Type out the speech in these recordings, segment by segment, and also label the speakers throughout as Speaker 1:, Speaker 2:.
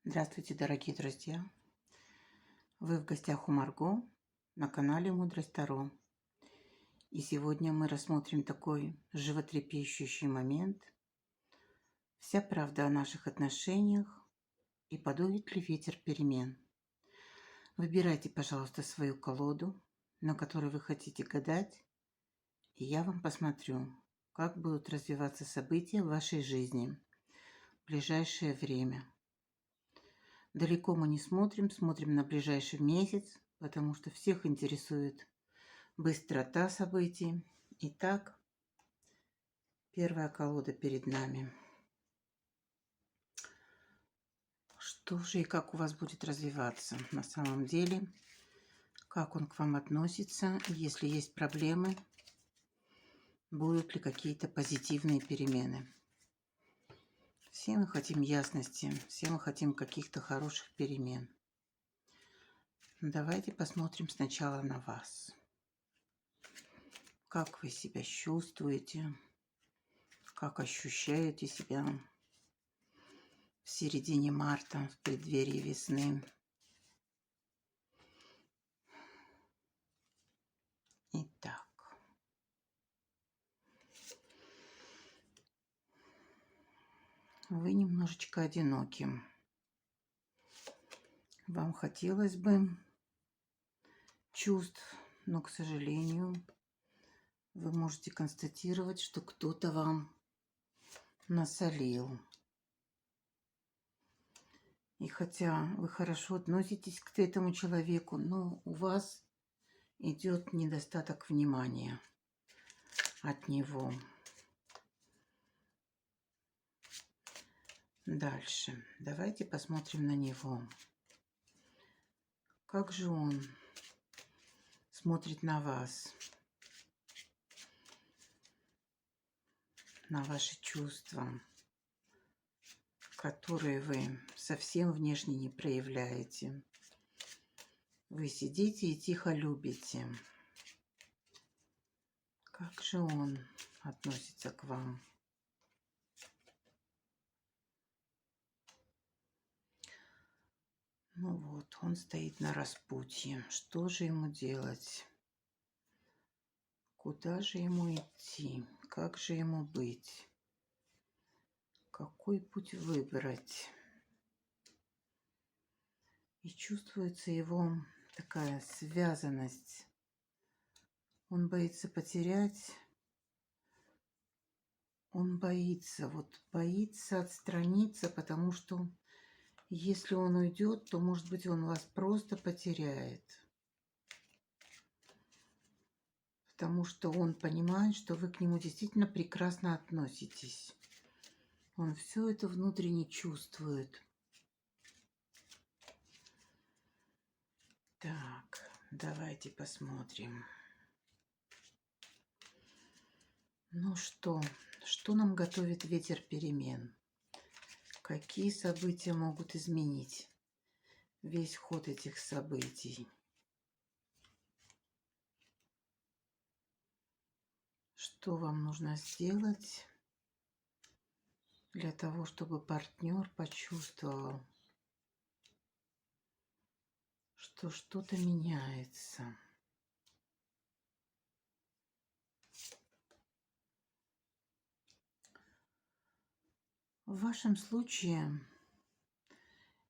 Speaker 1: Здравствуйте, дорогие друзья! Вы в гостях у Марго на канале Мудрость Таро. И сегодня мы рассмотрим такой животрепещущий момент. Вся правда о наших отношениях и подует ли ветер перемен. Выбирайте, пожалуйста, свою колоду, на которой вы хотите гадать, и я вам посмотрю, как будут развиваться события в вашей жизни в ближайшее время. Далеко мы не смотрим на ближайший месяц, потому что всех интересует быстрота событий. Итак, первая колода перед нами. Что же и как у вас будет развиваться на самом деле? Как он к вам относится? Если есть проблемы, будут ли какие-то позитивные перемены? Все мы хотим ясности, все мы хотим каких-то хороших перемен. Давайте посмотрим сначала на вас. Как вы себя чувствуете? Как ощущаете себя в середине марта, в преддверии весны? Итак. Вы немножечко одиноки. Вам хотелось бы чувств, но, к сожалению, вы можете констатировать, что кто-то вам насолил. И хотя вы хорошо относитесь к этому человеку, но у вас идет недостаток внимания от него. Дальше. Давайте посмотрим на него. Как же он смотрит на вас, на ваши чувства, которые вы совсем внешне не проявляете. Вы сидите и тихо любите. Как же он относится к вам? Ну вот, он стоит на распутье. Что же ему делать? Куда же ему идти? Как же ему быть? Какой путь выбрать? И чувствуется его такая связанность. Он боится потерять. Он боится отстраниться, потому что если он уйдет, то, может быть, он вас просто потеряет. Потому что он понимает, что вы к нему действительно прекрасно относитесь. Он все это внутренне чувствует. Так, давайте посмотрим. Ну что нам готовит ветер перемен? Какие события могут изменить весь ход этих событий? Что вам нужно сделать для того, чтобы партнер почувствовал, что что-то меняется? В вашем случае,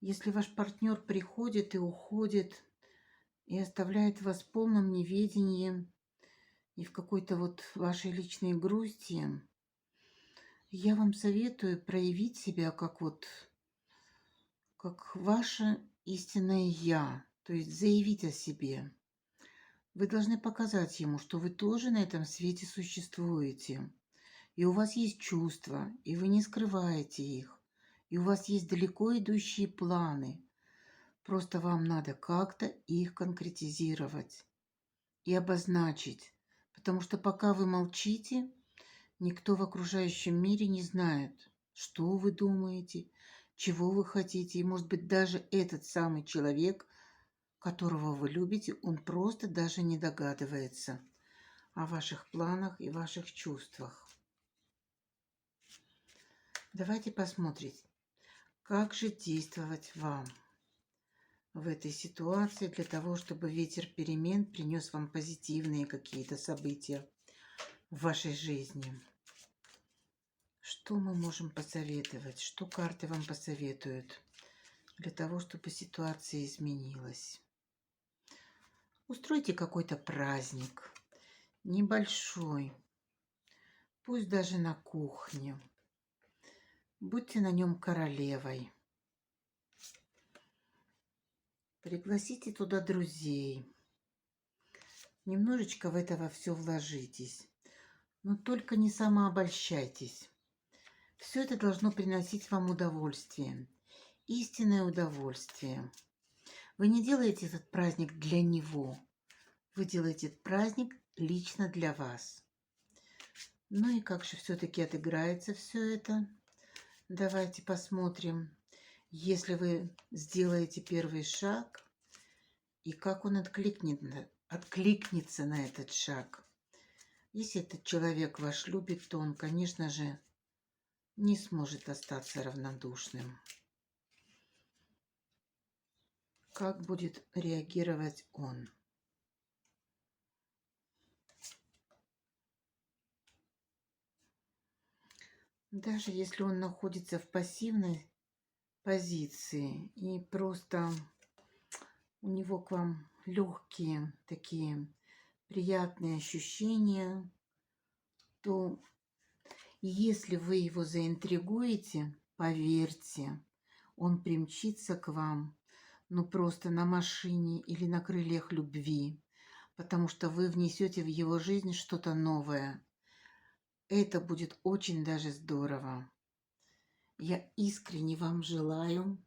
Speaker 1: если ваш партнер приходит и уходит, и оставляет вас в полном неведении и в какой-то вашей личной грусти, я вам советую проявить себя как ваше истинное «я», то есть заявить о себе. Вы должны показать ему, что вы тоже на этом свете существуете, и у вас есть чувства, и вы не скрываете их, и у вас есть далеко идущие планы. Просто вам надо как-то их конкретизировать и обозначить, потому что пока вы молчите, никто в окружающем мире не знает, что вы думаете, чего вы хотите. И, может быть, даже этот самый человек, которого вы любите, он просто даже не догадывается о ваших планах и ваших чувствах. Давайте посмотрим, Как же действовать вам в этой ситуации для того, чтобы ветер перемен принес вам позитивные какие-то события в вашей жизни? Что мы можем посоветовать? Что карты вам посоветуют для того, чтобы ситуация изменилась? Устройте какой-то праздник, небольшой, пусть даже на кухне. Будьте на нем королевой. Пригласите туда друзей. Немножечко в это во все вложитесь. Но только не самообольщайтесь. Все это должно приносить вам удовольствие. Истинное удовольствие. Вы не делаете этот праздник для него. Вы делаете этот праздник лично для вас. Ну и как же все-таки отыграется все это? Давайте посмотрим. Если вы сделаете первый шаг, и как он откликнется на этот шаг. Если этот человек ваш любит, то он, конечно же, не сможет остаться равнодушным. Как будет реагировать он? Даже если он находится в пассивной позиции и просто у него к вам легкие такие приятные ощущения, то если вы его заинтригуете, поверьте, он примчится к вам, ну просто на машине или на крыльях любви, потому что вы внесете в его жизнь что-то новое. Это будет очень даже здорово. Я искренне вам желаю,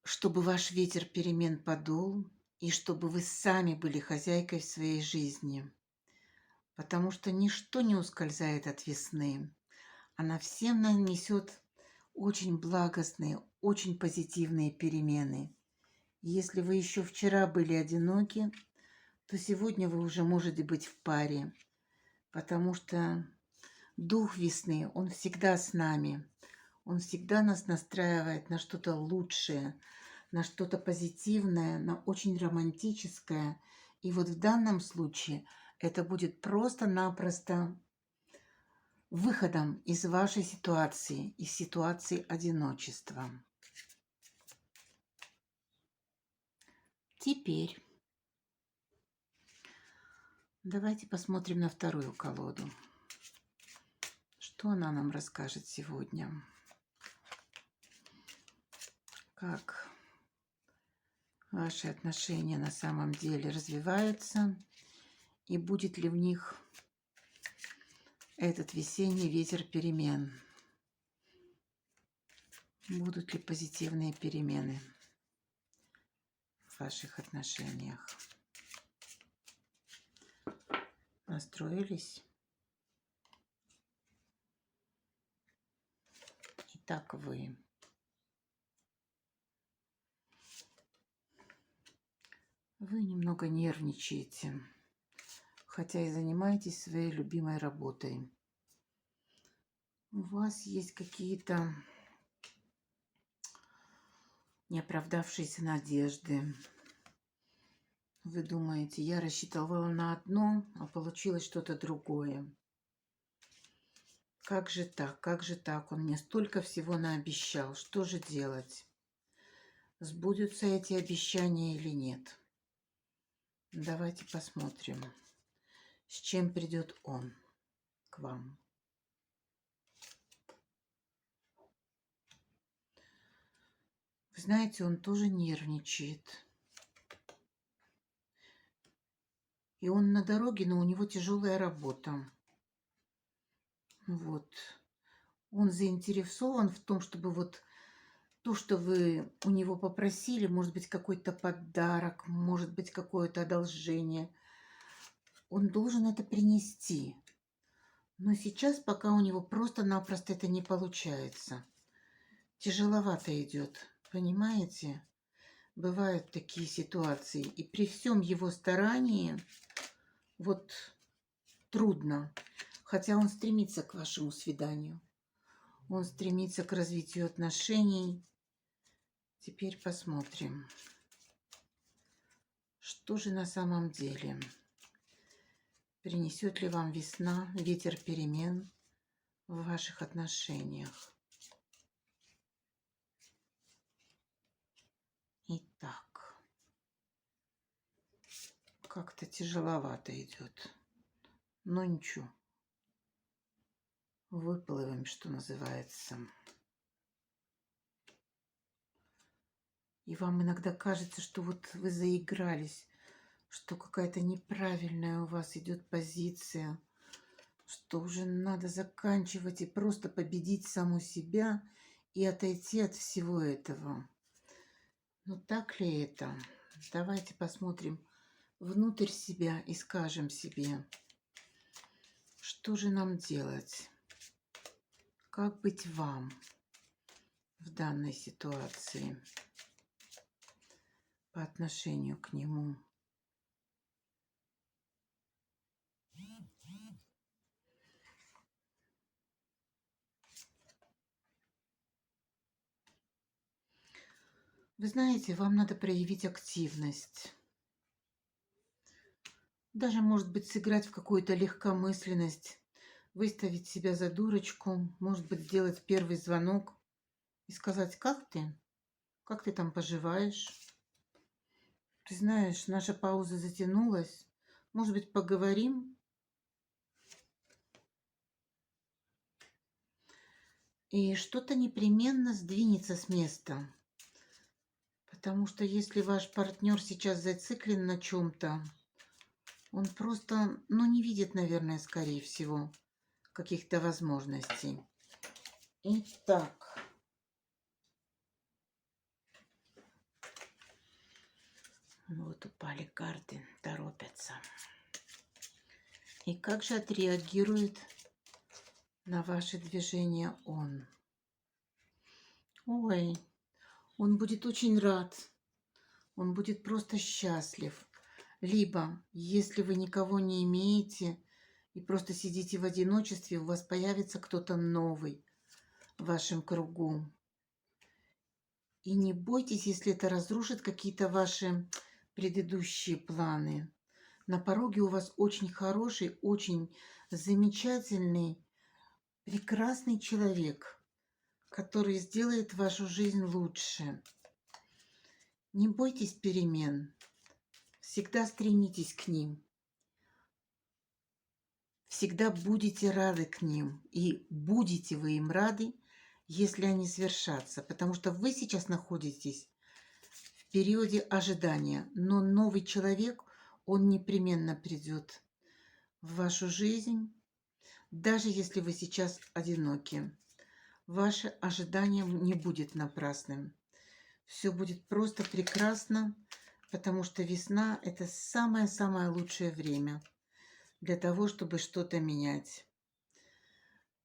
Speaker 1: чтобы ваш ветер перемен подул, и чтобы вы сами были хозяйкой в своей жизни. Потому что ничто не ускользает от весны. Она всем нанесет очень благостные, очень позитивные перемены. Если вы еще вчера были одиноки, то сегодня вы уже можете быть в паре, потому что дух весны, он всегда с нами. Он всегда нас настраивает на что-то лучшее, на что-то позитивное, на очень романтическое. И вот в данном случае это будет просто-напросто выходом из вашей ситуации, из ситуации одиночества. Теперь давайте посмотрим на вторую колоду. Что она нам расскажет сегодня? Как ваши отношения на самом деле развиваются? И будет ли в них этот весенний ветер перемен? Будут ли позитивные перемены в ваших отношениях? Настроились? Итак, вы немного нервничаете, хотя и занимаетесь своей любимой работой. У вас есть какие-то неоправдавшиеся надежды. Вы думаете, я рассчитывала на одно, а получилось что-то другое. Как же так? Как же так? Он мне столько всего наобещал. Что же делать? Сбудутся эти обещания или нет? Давайте посмотрим, с чем придет он к вам. Вы знаете, он тоже нервничает. И он на дороге, но у него тяжелая работа. Вот. Он заинтересован в том, чтобы вот то, что вы у него попросили, может быть, какой-то подарок, может быть, какое-то одолжение. Он должен это принести. Но сейчас пока у него просто-напросто это не получается. Тяжеловато идет, понимаете? Бывают такие ситуации. И при всем его старании вот трудно. Хотя он стремится к вашему свиданию. Он стремится к развитию отношений. Теперь посмотрим, что же на самом деле. Принесет ли вам весна, ветер перемен в ваших отношениях? Итак, как-то тяжеловато идет. Но ничего. Выплывем, что называется. И вам иногда кажется, что вот вы заигрались, что какая-то неправильная у вас идет позиция, что уже надо заканчивать и просто победить саму себя и отойти от всего этого. Но так ли это? Давайте посмотрим внутрь себя и скажем себе, что же нам делать? Как быть вам в данной ситуации по отношению к нему? Вы знаете, вам надо проявить активность. Даже, может быть, сыграть в какую-то легкомысленность, выставить себя за дурочку, может быть, сделать первый звонок и сказать: как ты? Как ты там поживаешь? Ты знаешь, наша пауза затянулась. Может быть, поговорим? И что-то непременно сдвинется с места. Потому что если ваш партнер сейчас зациклен на чем-то, он просто, не видит, наверное, скорее всего, каких-то возможностей. Итак, вот упали карты, торопятся. И как же отреагирует на ваши движения он? Ой, он будет очень рад. Он будет просто счастлив. Либо, если вы никого не имеете и просто сидите в одиночестве, у вас появится кто-то новый в вашем кругу. И не бойтесь, если это разрушит какие-то ваши предыдущие планы. На пороге у вас очень хороший, очень замечательный, прекрасный человек, который сделает вашу жизнь лучше. Не бойтесь перемен. Всегда стремитесь к ним. Всегда будете рады к ним. И будете вы им рады, если они свершатся. Потому что вы сейчас находитесь в периоде ожидания. Но новый человек, он непременно придет в вашу жизнь, даже если вы сейчас одиноки. Ваше ожидание не будет напрасным. Все будет просто прекрасно, потому что весна – это самое-самое лучшее время для того, чтобы что-то менять.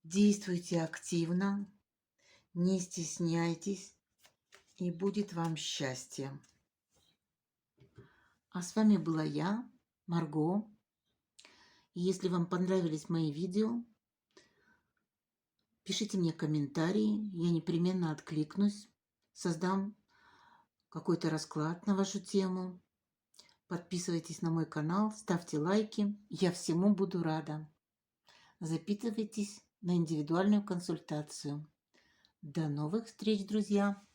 Speaker 1: Действуйте активно, не стесняйтесь, и будет вам счастье. А с вами была я, Марго. И если вам понравились мои видео, пишите мне комментарии, я непременно откликнусь, создам какой-то расклад на вашу тему. Подписывайтесь на мой канал, ставьте лайки. Я всему буду рада. Записывайтесь на индивидуальную консультацию. До новых встреч, друзья!